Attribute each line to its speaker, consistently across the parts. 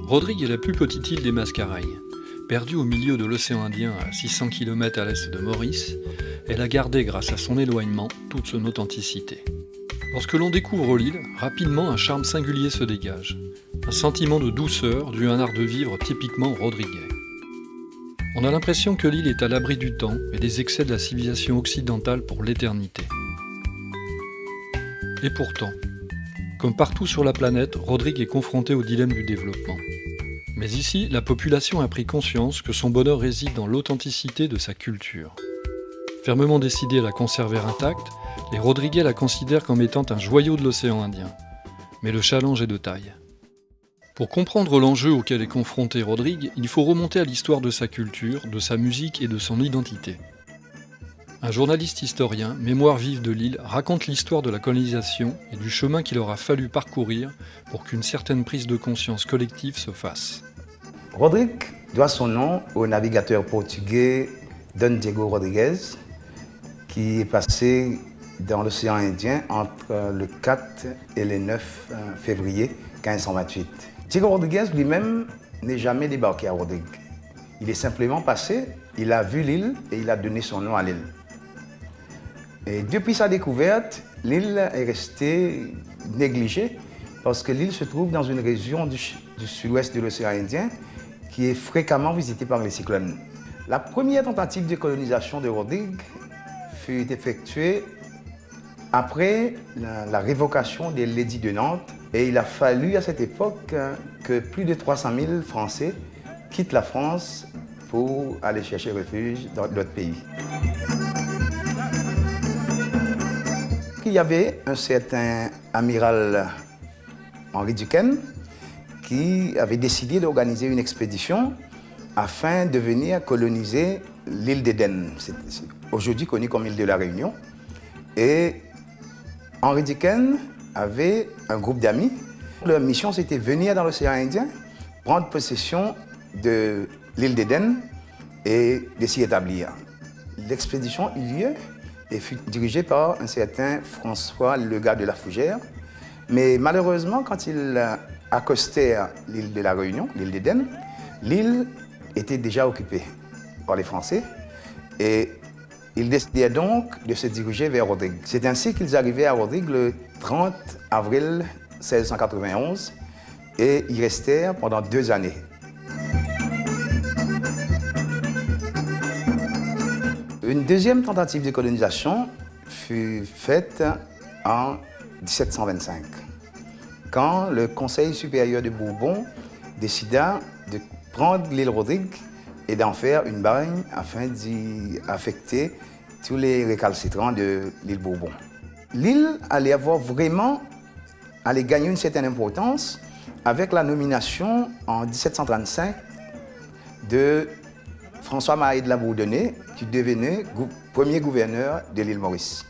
Speaker 1: Rodrigue est la plus petite île des Mascareilles. Perdue au milieu de l'océan Indien à 600 km à l'est de Maurice, elle a gardé, grâce à son éloignement, toute son authenticité. Lorsque l'on découvre l'île, rapidement un charme singulier se dégage. Un sentiment de douceur dû à un art de vivre typiquement rodriguais. On a l'impression que l'île est à l'abri du temps et des excès de la civilisation occidentale pour l'éternité. Et pourtant, comme partout sur la planète, Rodrigue est confronté au dilemme du développement. Mais ici, la population a pris conscience que son bonheur réside dans l'authenticité de sa culture. Fermement décidés à la conserver intacte, les Rodriguais la considèrent comme étant un joyau de l'océan Indien. Mais le challenge est de taille. Pour comprendre l'enjeu auquel est confronté Rodrigue, il faut remonter à l'histoire de sa culture, de sa musique et de son identité. Un journaliste historien, Mémoire vive de l'île, raconte l'histoire de la colonisation et du chemin qu'il aura fallu parcourir pour qu'une certaine prise de conscience collective se fasse.
Speaker 2: Rodrigue doit son nom au navigateur portugais Don Diego Rodrigues, qui est passé dans l'océan Indien entre le 4 et le 9 février 1528. Diego Rodrigues lui-même n'est jamais débarqué à Rodrigue. Il est simplement passé, il a vu l'île et il a donné son nom à l'île. Et depuis sa découverte, l'île est restée négligée parce que l'île se trouve dans une région du sud-ouest de l'océan Indien qui est fréquemment visitée par les cyclones. La première tentative de colonisation de Rodrigue fut effectuée après la révocation de l'édit de Nantes et il a fallu à cette époque que plus de 300 000 Français quittent la France pour aller chercher refuge dans d'autres pays. Il y avait un certain amiral Henri Duquesne qui avait décidé d'organiser une expédition afin de venir coloniser l'île d'Éden, aujourd'hui connue comme île de la Réunion. Et Henri Duquesne avait un groupe d'amis. Leur mission, c'était venir dans l'océan Indien, prendre possession de l'île d'Éden et de s'y établir. L'expédition eut lieu et fut dirigée par un certain François Legat de la Fougère. Mais malheureusement, quand ils accostèrent l'île de la Réunion, l'île d'Éden, l'île était déjà occupée par les Français et ils décidèrent donc de se diriger vers Rodrigue. C'est ainsi qu'ils arrivaient à Rodrigue le 30 avril 1691 et y restèrent pendant 2 années. Une deuxième tentative de colonisation fut faite en 1725, quand le Conseil supérieur de Bourbon décida de prendre l'île Rodrigue et d'en faire une bagne afin d'y affecter tous les récalcitrants de l'île Bourbon. L'île allait gagner une certaine importance avec la nomination en 1735 de François-Marie de la Bourdonnais, qui devenait premier gouverneur de l'île Maurice.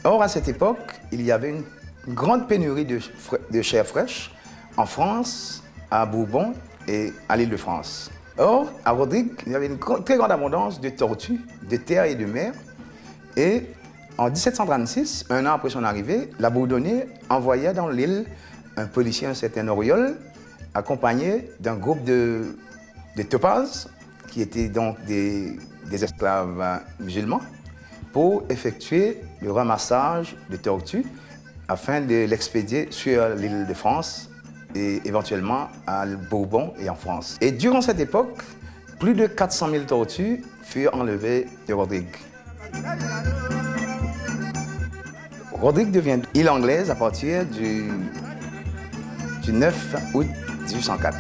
Speaker 2: Or, à cette époque, il y avait une grande pénurie de chair fraîche en France, à Bourbon et à l'île de France. Or, à Rodrigue, il y avait une très grande abondance de tortues, de terre et de mer. Et en 1736, un an après son arrivée, la Bourdonnais envoya dans l'île un policier, un certain Auriol, accompagné d'un groupe de topazes, qui étaient donc des esclaves musulmans, pour effectuer le ramassage de tortues afin de l'expédier sur l'île de France et éventuellement à Bourbon et en France. Et durant cette époque, plus de 400 000 tortues furent enlevées de Rodrigue. Rodrigue devient île anglaise à partir du 9 août 1804.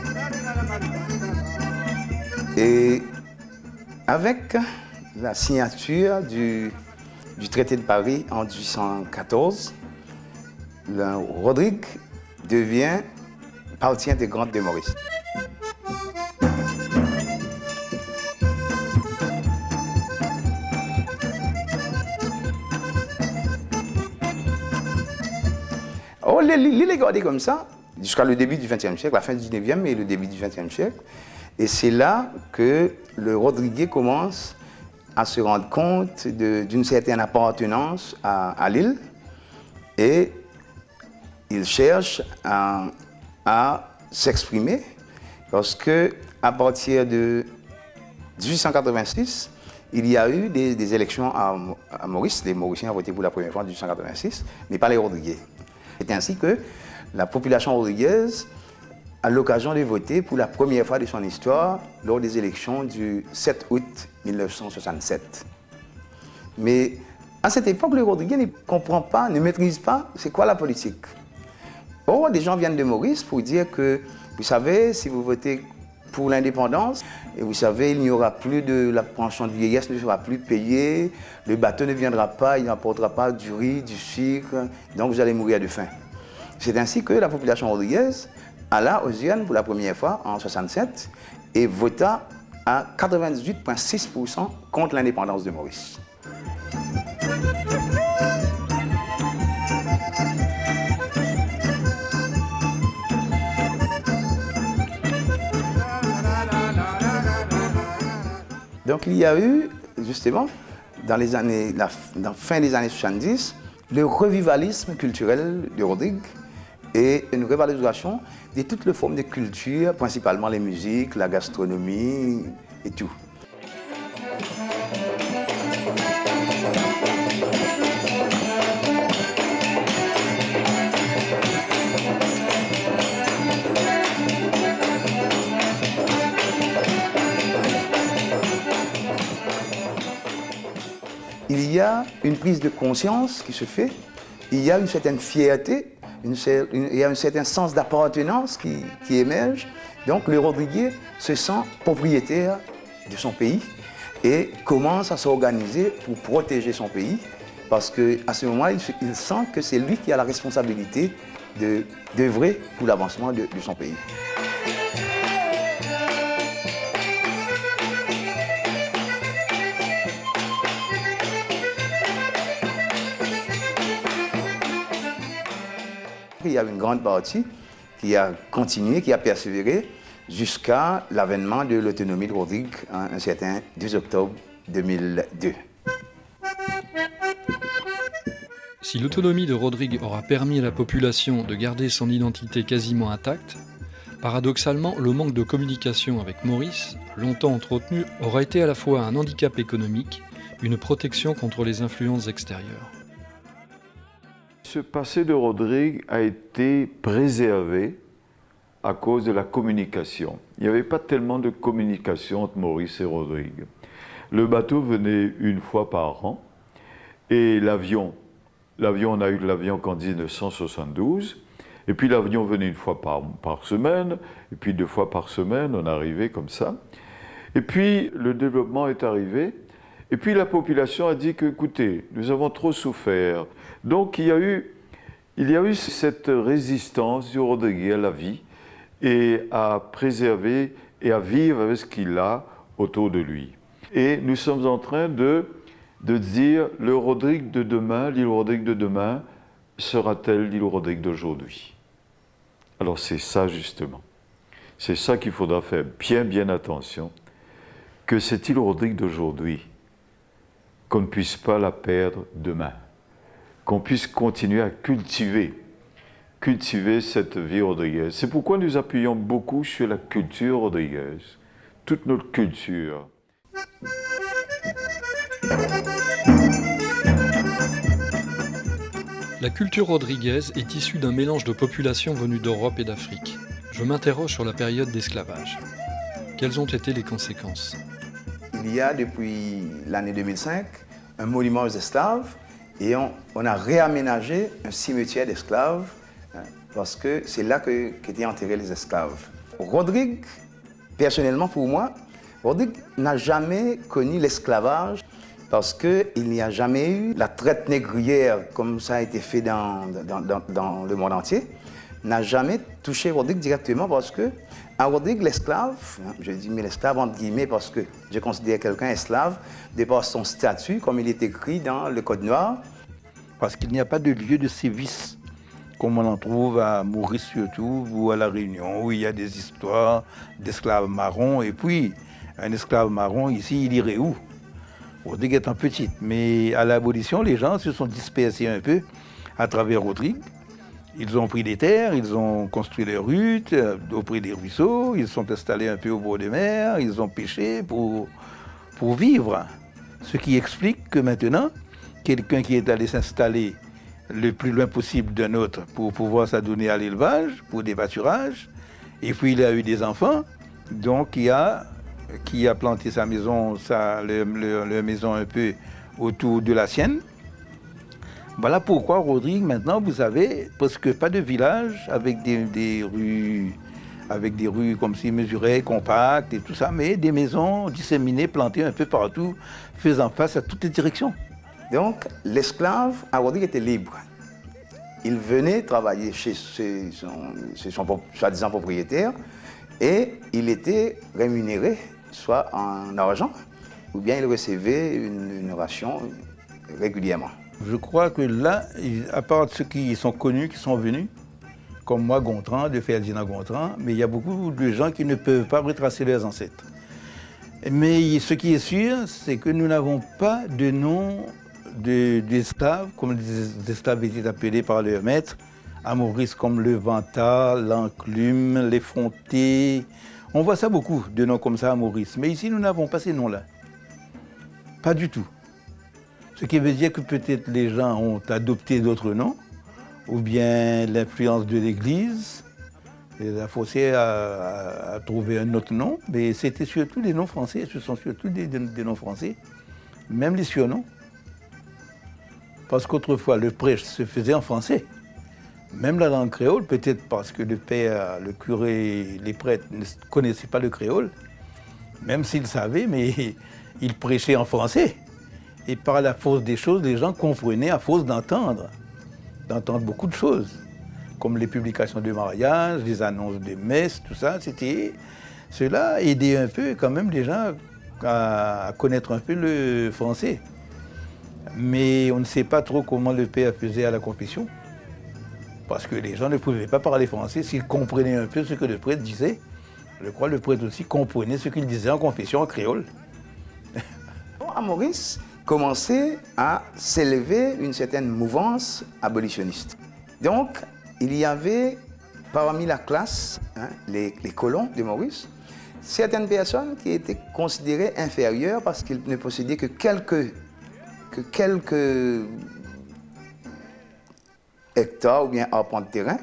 Speaker 2: Et avec la signature du traité de Paris en 1814, Rodrigue devient partie intégrante de Maurice. Oh, l'île est gardée comme ça jusqu'à le début du XXe siècle, la fin du XIXe et le début du XXe siècle. Et c'est là que le Rodriguais commence à se rendre compte d'une certaine appartenance à l'île et il cherche à s'exprimer parce que à partir de 1886, il y a eu des élections à Maurice. Les Mauriciens ont voté pour la première fois en 1886, mais pas les Rodriguais. C'est ainsi que la population rodriguaise a l'occasion de voter pour la première fois de son histoire lors des élections du 7 août 1967. Mais à cette époque, le Rodriguais ne comprend pas, ne maîtrise pas c'est quoi la politique. Or, des gens viennent de Maurice pour dire que, vous savez, si vous votez pour l'indépendance, et vous savez, il n'y aura plus de la pension de vieillesse, ne sera plus payée, le bateau ne viendra pas, il n'apportera pas du riz, du sucre, donc vous allez mourir de faim. C'est ainsi que la population rodriguaise alla aux urnes pour la première fois en 1967 et vota à 98,6% contre l'indépendance de Maurice. Donc il y a eu, justement, dans la fin des années 70, le revivalisme culturel de Rodrigue et une revalorisation de toutes les formes de culture, principalement les musiques, la gastronomie et tout. Il y a une prise de conscience qui se fait, il y a une certaine fierté, il y a un certain sens d'appartenance qui émerge. Donc le Rodriguais se sent propriétaire de son pays et commence à s'organiser pour protéger son pays parce qu'à ce moment, il sent que c'est lui qui a la responsabilité d'œuvrer pour l'avancement de son pays. Il y a une grande partie qui a continué, qui a persévéré jusqu'à l'avènement de l'autonomie de Rodrigue, un certain 2 octobre 2002.
Speaker 1: Si l'autonomie de Rodrigue aura permis à la population de garder son identité quasiment intacte, paradoxalement, le manque de communication avec Maurice, longtemps entretenu, aura été à la fois un handicap économique, une protection contre les influences extérieures.
Speaker 3: Ce passé de Rodrigue a été préservé à cause de la communication. Il n'y avait pas tellement de communication entre Maurice et Rodrigue. Le bateau venait une fois par an et l'avion, on a eu l'avion qu'en 1972 et puis l'avion venait une fois par semaine et puis 2 fois par semaine, on arrivait comme ça. Et puis le développement est arrivé et puis la population a dit que, écoutez, nous avons trop souffert. Donc il y a eu cette résistance du Rodriguais à la vie et à préserver et à vivre avec ce qu'il a autour de lui. Et nous sommes en train de dire le Rodrigue de demain, l'île Rodrigue de demain, sera-t-elle l'île Rodrigue d'aujourd'hui? Alors c'est ça justement. C'est ça qu'il faudra faire bien attention, que cette île Rodrigue d'aujourd'hui, qu'on ne puisse pas la perdre demain. Qu'on puisse continuer à cultiver cette vie rodriguaise. C'est pourquoi nous appuyons beaucoup sur la culture rodriguaise, toute notre culture.
Speaker 1: La culture rodriguaise est issue d'un mélange de populations venues d'Europe et d'Afrique. Je m'interroge sur la période d'esclavage. Quelles ont été les conséquences?
Speaker 2: Il y a depuis l'année 2005 un monument aux esclaves et on a réaménagé un cimetière d'esclaves parce que c'est là qu'étaient enterrés les esclaves. Rodrigue, personnellement pour moi, Rodrigue n'a jamais connu l'esclavage parce qu'il n'y a jamais eu la traite négrière comme ça a été fait dans le monde entier, n'a jamais touché Rodrigue directement parce que à Rodrigue, l'esclave, je dis mais l'esclave entre guillemets parce que je considère quelqu'un esclave de par son statut, comme il est écrit dans le Code noir.
Speaker 4: Parce qu'il n'y a pas de lieu de sévice, comme on en trouve à Maurice surtout, ou à La Réunion, où il y a des histoires d'esclaves marrons. Et puis, un esclave marron, ici, il irait où? Rodrigue étant petite. Mais à l'abolition, les gens se sont dispersés un peu à travers Rodrigue. Ils ont pris des terres, ils ont construit les huttes auprès des ruisseaux, ils sont installés un peu au bord des mers, ils ont pêché pour vivre. Ce qui explique que maintenant, quelqu'un qui est allé s'installer le plus loin possible d'un autre pour pouvoir s'adonner à l'élevage, pour des pâturages, et puis il a eu des enfants, donc qui a planté sa maison, leur maison un peu autour de la sienne. Voilà pourquoi Rodrigue, maintenant, vous avez presque pas de village avec des rues comme si mesurées, compactes et tout ça, mais des maisons disséminées, plantées un peu partout, faisant face à toutes les directions.
Speaker 2: Donc, l'esclave à Rodrigue était libre. Il venait travailler chez son soi-disant propriétaire et il était rémunéré, soit en argent, ou bien il recevait une ration régulièrement.
Speaker 4: Je crois que là, à part ceux qui sont connus, qui sont venus, comme moi, Gontran, de Ferdinand Gontran, mais il y a beaucoup de gens qui ne peuvent pas retracer leurs ancêtres. Mais ce qui est sûr, c'est que nous n'avons pas de nom d'esclaves, comme les esclaves étaient appelés par leurs maîtres, à Maurice, comme le Vental, l'Enclume, l'Effronté. On voit ça beaucoup, de noms comme ça à Maurice. Mais ici, nous n'avons pas ces noms-là. Pas du tout. Ce qui veut dire que peut-être les gens ont adopté d'autres noms, ou bien l'influence de l'Église les a forcés à trouver un autre nom. Mais c'était surtout des noms français, ce sont surtout des noms français, même les surnoms. Parce qu'autrefois, le prêche se faisait en français. Même la langue créole, peut-être parce que le père, le curé, les prêtres ne connaissaient pas le créole, même s'ils savaient, mais ils prêchaient en français. Et par la force des choses, les gens comprenaient à force d'entendre beaucoup de choses, comme les publications de mariage, les annonces de messe, tout ça. Cela aidait un peu quand même les gens à connaître un peu le français. Mais on ne sait pas trop comment le père faisait à la confession, parce que les gens ne pouvaient pas parler français s'ils comprenaient un peu ce que le prêtre disait. Je crois que le prêtre aussi comprenait ce qu'il disait en confession en créole.
Speaker 2: À Maurice, commençait à s'élever une certaine mouvance abolitionniste. Donc, il y avait parmi la classe, les colons de Maurice, certaines personnes qui étaient considérées inférieures parce qu'ils ne possédaient que quelques hectares ou bien arpents de terrain,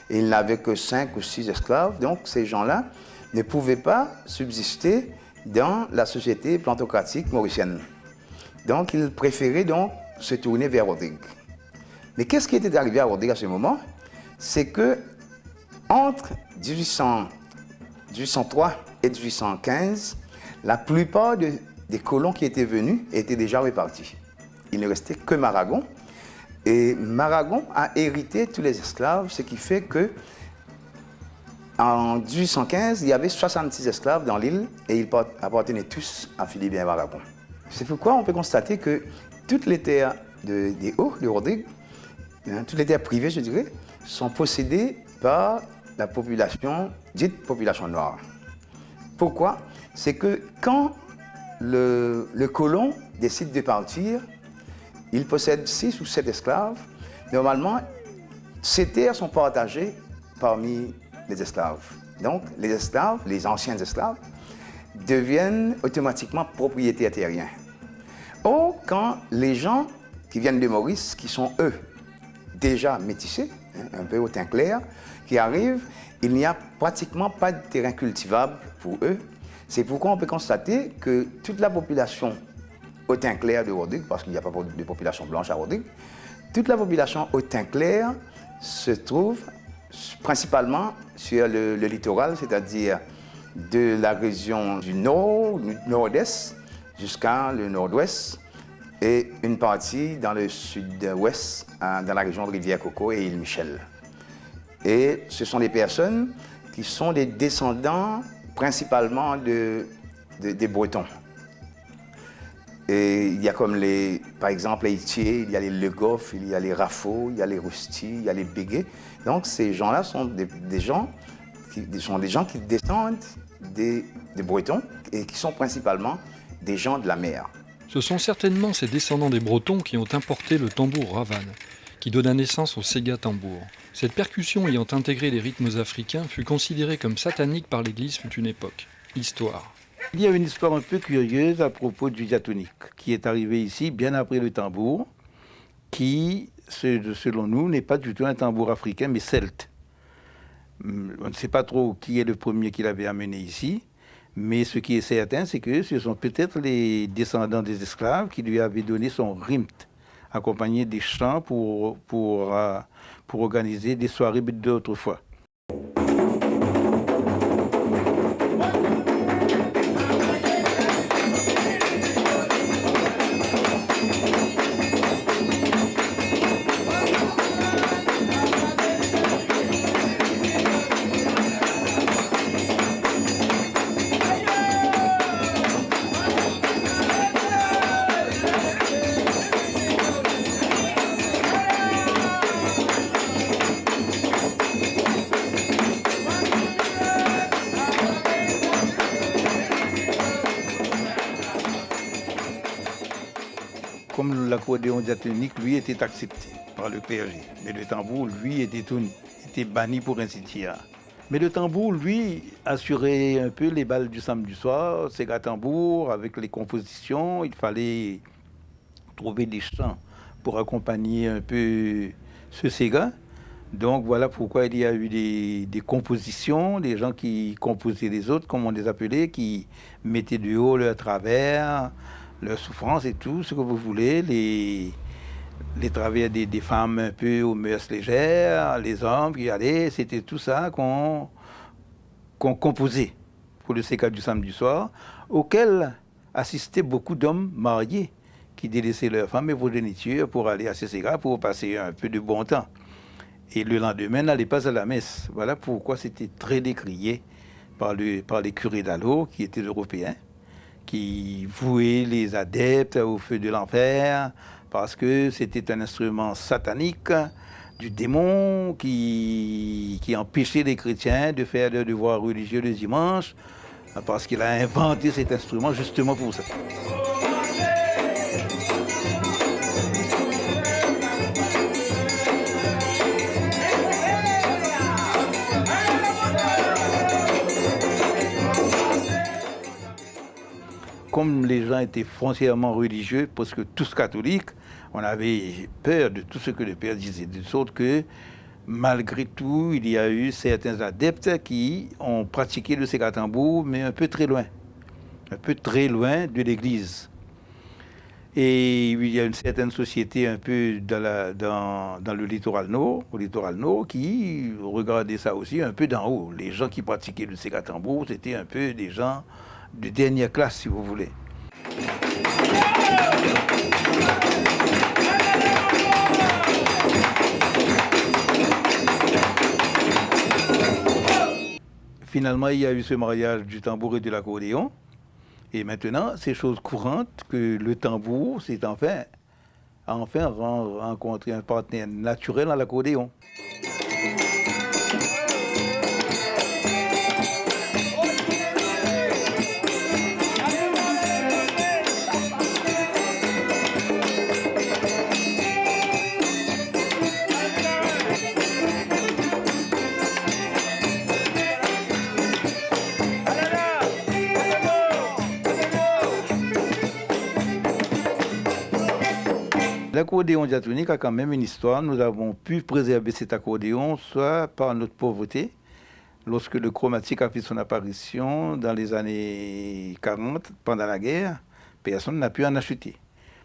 Speaker 2: et ils n'avaient que 5 ou 6 esclaves. Donc, ces gens-là ne pouvaient pas subsister dans la société plantocratique mauricienne. Donc, il préférait donc se tourner vers Rodrigue. Mais qu'est-ce qui était arrivé à Rodrigue à ce moment? C'est que entre 1803 et 1815, la plupart des colons qui étaient venus étaient déjà repartis. Il ne restait que Maragon. Et Maragon a hérité tous les esclaves, ce qui fait que en 1815, il y avait 66 esclaves dans l'île et ils appartenaient tous à Philibert Maragon. C'est pourquoi on peut constater que toutes les terres des Hauts de Rodrigue, toutes les terres privées, je dirais, sont possédées par la population, dite population noire. Pourquoi? C'est que quand le colon décide de partir, il possède 6 ou 7 esclaves. Normalement, ces terres sont partagées parmi les esclaves. Donc, les esclaves, les anciens esclaves, deviennent automatiquement propriétaires terriens. Or, quand les gens qui viennent de Maurice, qui sont eux déjà métissés, un peu au teint clair, qui arrivent, il n'y a pratiquement pas de terrain cultivable pour eux. C'est pourquoi on peut constater que toute la population au teint clair de Rodrigue, parce qu'il n'y a pas de population blanche à Rodrigue, toute la population au teint clair se trouve principalement sur le littoral, c'est-à-dire de la région du nord, du nord-est, jusqu'à le nord-ouest, et une partie dans le sud-ouest, dans la région de Rivière-Coco et Île-Michel. Et ce sont des personnes qui sont des descendants principalement des Bretons. Et il y a comme par exemple les Itiers, il y a les Le Goff, il y a les Raffaux, il y a les Roustis, il y a les Béguets. Donc ces gens-là sont des gens qui descendent des Bretons et qui sont principalement des gens de la mer.
Speaker 1: Ce sont certainement ces descendants des Bretons qui ont importé le tambour ravane, qui donna naissance au Sega tambour. Cette percussion ayant intégré les rythmes africains fut considérée comme satanique par l'Église fut une époque. Histoire.
Speaker 4: Il y a une histoire un peu curieuse à propos du diatonique, qui est arrivé ici bien après le tambour, qui, selon nous, n'est pas du tout un tambour africain, mais celte. On ne sait pas trop qui est le premier qui l'avait amené ici, mais ce qui est certain, c'est que ce sont peut-être les descendants des esclaves qui lui avaient donné son rimt, accompagné des chants pour organiser des soirées d'autrefois. Comme l'accordéon diatonique, lui, était accepté par le clergé. Mais le tambour, lui, était banni pour ainsi dire. Mais le tambour, lui, assurait un peu les balles du samedi soir. Sega tambour, avec les compositions, il fallait trouver des chants pour accompagner un peu ce Sega. Donc voilà pourquoi il y a eu des compositions, des gens qui composaient les autres, comme on les appelait, qui mettaient de haut leur travers, leur souffrance et tout ce que vous voulez, les travers des femmes un peu aux mœurs légères, les hommes qui allaient, c'était tout ça qu'on composait pour le Sega du samedi soir, auquel assistaient beaucoup d'hommes mariés qui délaissaient leurs femmes et progéniture pour aller à ce Sega pour passer un peu de bon temps. Et le lendemain, n'allait pas à la messe. Voilà pourquoi c'était très décrié par les curés d'Allo, qui étaient européens, qui vouaient les adeptes au feu de l'enfer, parce que c'était un instrument satanique du démon qui empêchait les chrétiens de faire leurs devoirs religieux le dimanche, parce qu'il a inventé cet instrument justement pour ça. Comme les gens étaient foncièrement religieux, parce que tous catholiques, on avait peur de tout ce que le Père disait, de sorte que, malgré tout, il y a eu certains adeptes qui ont pratiqué le Sega tambour, mais un peu très loin de l'Église. Et il y a une certaine société un peu dans le littoral nord, au littoral nord, qui regardait ça aussi un peu d'en haut. Les gens qui pratiquaient le Sega tambour, c'était un peu des gens de dernière classe, si vous voulez. Finalement, il y a eu ce mariage du tambour et de l'accordéon. Et maintenant, c'est chose courante que le tambour s'est enfin rencontré un partenaire naturel à l'accordéon. L'accordéon diatonique a quand même une histoire. Nous avons pu préserver cet accordéon soit par notre pauvreté, lorsque le chromatique a fait son apparition dans les années 40, pendant la guerre, personne n'a pu en acheter.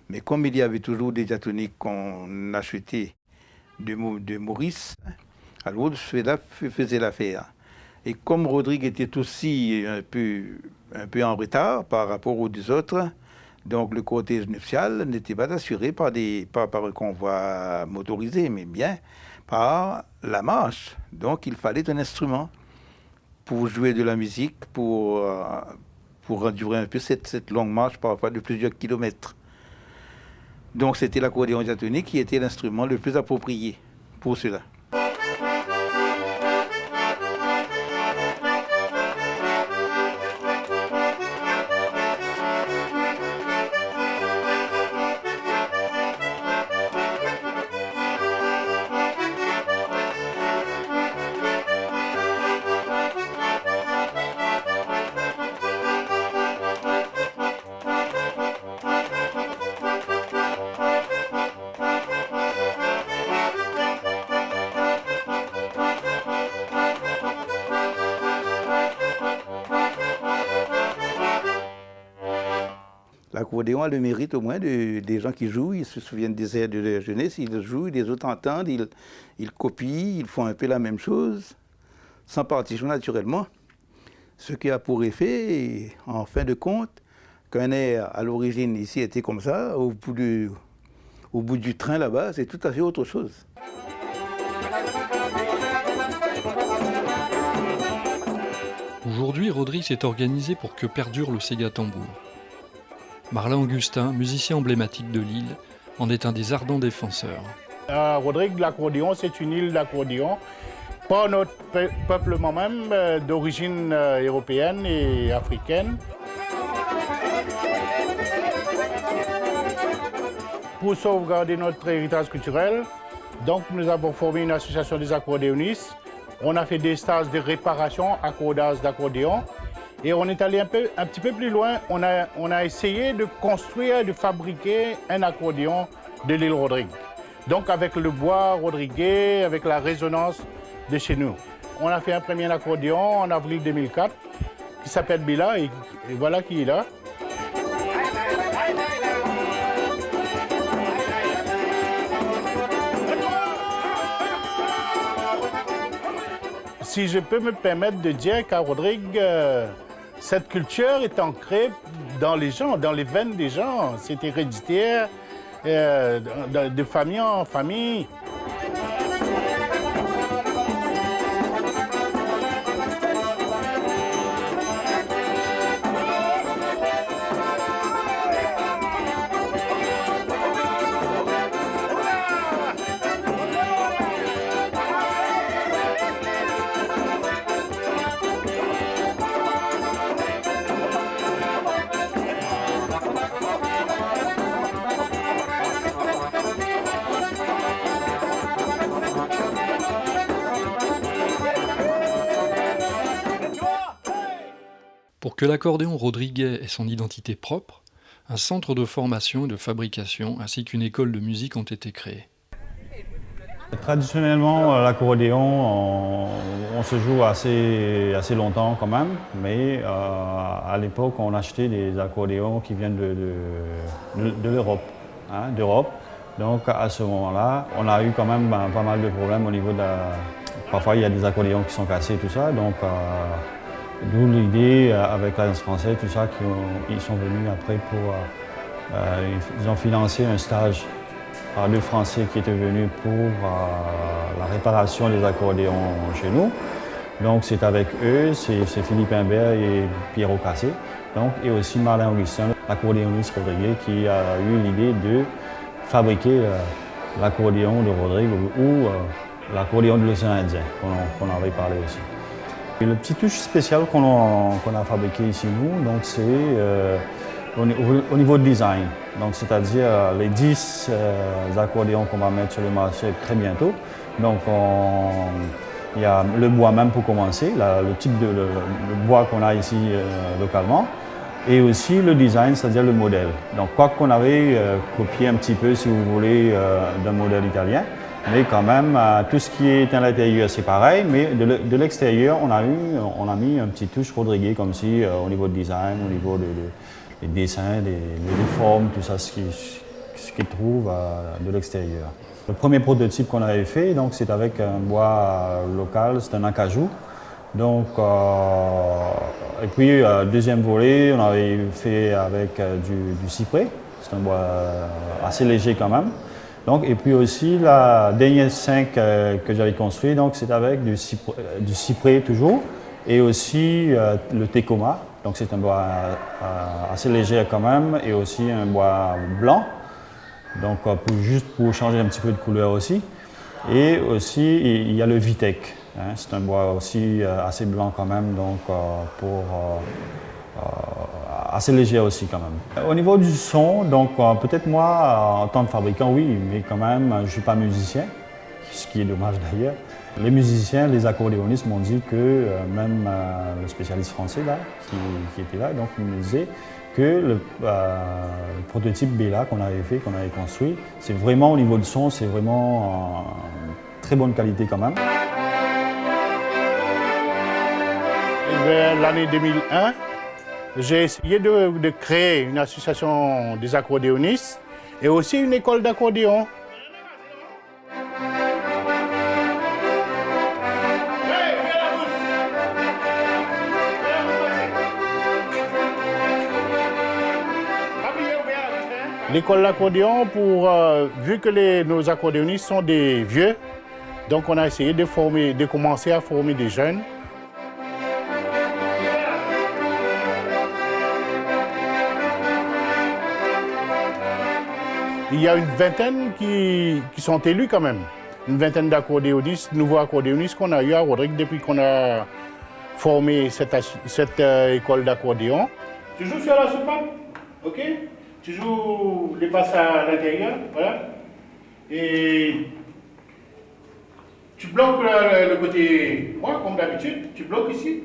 Speaker 4: Mais comme il y avait toujours des diatoniques qu'on achetait de Maurice, alors cela faisait l'affaire. Et comme Rodrigue était aussi un peu en retard par rapport aux deux autres, donc le cortège nuptial n'était pas assuré par un convoi motorisé, mais bien par la marche. Donc il fallait un instrument pour jouer de la musique, pour endurer un peu cette longue marche, parfois de plusieurs kilomètres. Donc c'était l'accordéon diatonique qui était l'instrument le plus approprié pour cela. l'accordéon a le mérite au moins des gens qui jouent, ils se souviennent des airs de leur jeunesse, ils jouent, les autres entendent, ils copient, ils font un peu la même chose, sans partition naturellement. Ce qui a pour effet, en fin de compte, qu'un air à l'origine ici était comme ça, au bout du train là-bas, c'est tout à fait autre chose.
Speaker 1: Aujourd'hui, Rodrigue s'est organisé pour que perdure le Sega Tambour. Marlin Augustin, musicien emblématique de l'île, en est un des ardents défenseurs.
Speaker 5: Rodrigue, l'accordéon, c'est une île d'accordéon. Pas notre peuplement même, d'origine européenne et africaine. Pour sauvegarder notre héritage culturel, donc nous avons formé une association des accordéonistes. On a fait des stages de réparation, accordage d'accordéon. Et on est allé un petit peu plus loin. On a essayé de construire, de fabriquer un accordéon de l'île Rodrigue. Donc avec le bois rodriguais, avec la résonance de chez nous. On a fait un premier accordéon en avril 2004 qui s'appelle Bila et voilà qui est là. Si je peux me permettre de dire qu'à Rodrigue, cette culture est ancrée dans les gens, dans les veines des gens. C'est héréditaire, de famille en famille.
Speaker 1: Pour que l'accordéon rodriguais ait son identité propre, un centre de formation et de fabrication ainsi qu'une école de musique ont été créés.
Speaker 6: Traditionnellement, l'accordéon, on se joue assez longtemps quand même, mais à l'époque, on achetait des accordéons qui viennent de l'Europe, d'Europe. Donc à ce moment-là, on a eu quand même pas mal de problèmes au niveau de la... Parfois, il y a des accordéons qui sont cassés, tout ça. Donc, d'où l'idée avec l'Alliance française, tout ça, qu'ils sont venus après pour... ils ont financé un stage par deux Français qui étaient venus pour la réparation des accordéons chez nous. Donc c'est avec eux, c'est Philippe Imbert et Pierrot Cassé, donc, et aussi Marlin Augustin, l'accordéoniste rodriguais, qui a eu l'idée de fabriquer l'accordéon de Rodrigue ou l'accordéon de l'océan Indien, qu'on avait parlé aussi. Et le petit touche spécial qu'on a fabriqué ici, nous, donc c'est au niveau de design. Donc c'est-à-dire les 10 accordéons qu'on va mettre sur le marché très bientôt. Donc il y a le bois même pour commencer, le type de le bois qu'on a ici localement. Et aussi le design, c'est-à-dire le modèle. Donc quoi qu'on avait copié un petit peu, si vous voulez, d'un modèle italien. Mais quand même, tout ce qui est à l'intérieur, c'est pareil, mais de l'extérieur, on a mis un petit touche rodriguais comme si, au niveau de design, au niveau des dessins, des formes, tout ça, ce qu'ils trouvent de l'extérieur. Le premier prototype qu'on avait fait, donc, c'est avec un bois local, c'est un acajou. Donc, et puis, deuxième volet, on avait fait avec du cyprès, c'est un bois assez léger quand même. Donc, et puis aussi, la dernière 5 que j'avais construit, donc c'est avec du cyprès toujours, et aussi le Tecoma. Donc c'est un bois assez léger quand même, et aussi un bois blanc, donc juste pour changer un petit peu de couleur aussi. Et aussi, il y a le Vitec, hein, c'est un bois aussi assez blanc quand même, donc assez léger aussi quand même. Au niveau du son, donc peut-être moi, en tant que fabricant, oui, mais quand même, je ne suis pas musicien, ce qui est dommage d'ailleurs. Les musiciens, les accordéonistes m'ont dit que, même le spécialiste français là, qui était là, donc il me disait que le prototype Bella qu'on avait fait, qu'on avait construit, c'est vraiment au niveau du son, c'est vraiment très bonne qualité quand même.
Speaker 5: Vers l'année 2001, J'ai essayé de créer une association des accordéonistes et aussi une école d'accordéon. L'école d'accordéon, vu que nos accordéonistes sont des vieux, donc on a essayé de commencer à former des jeunes. Il y a une vingtaine qui sont élus quand même. Une vingtaine d'accordéonistes, nouveaux accordéonistes qu'on a eu à Rodrigue depuis qu'on a formé cette école d'accordéon. Tu joues sur la soupape, ok? Tu joues les passes à l'intérieur, voilà. Et tu bloques le côté droit, comme d'habitude. Tu bloques ici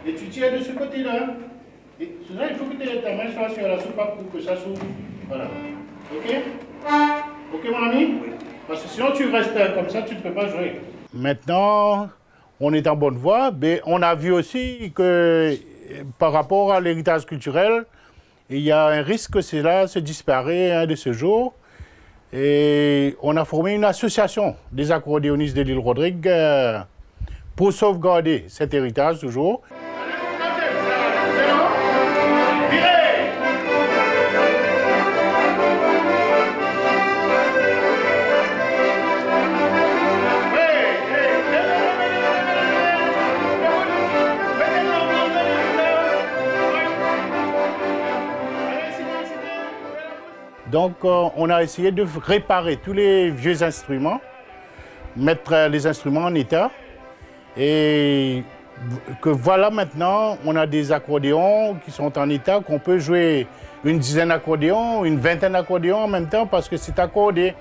Speaker 5: et tu tires de ce côté-là. Et il faut que tu aies ta main sur la soupape pour que ça s'ouvre. Voilà. Ok? Ok, mon ami? Oui. Parce que sinon, tu restes comme ça, tu ne peux pas jouer. Maintenant, on est en bonne voie, mais on a vu aussi que par rapport à l'héritage culturel, il y a un risque que cela se disparaît un de ces jours. Et on a formé une association des accordéonistes de l'île Rodrigue pour sauvegarder cet héritage toujours. Donc, on a essayé de réparer tous les vieux instruments, mettre les instruments en état. Et que voilà maintenant, on a des accordéons qui sont en état, qu'on peut jouer une dizaine d'accordéons, une vingtaine d'accordéons en même temps parce que c'est accordé.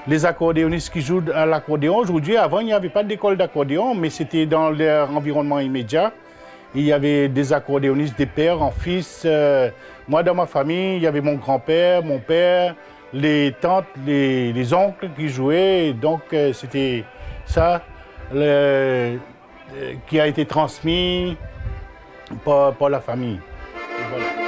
Speaker 5: Les accordéonistes qui jouent à l'accordéon, aujourd'hui, avant, il n'y avait pas d'école d'accordéon, mais c'était dans leur environnement immédiat. Il y avait des accordéonistes, des pères en fils. Moi, dans ma famille, il y avait mon grand-père, mon père, les tantes, les oncles qui jouaient. Donc, c'était ça qui a été transmis par la famille. Et voilà.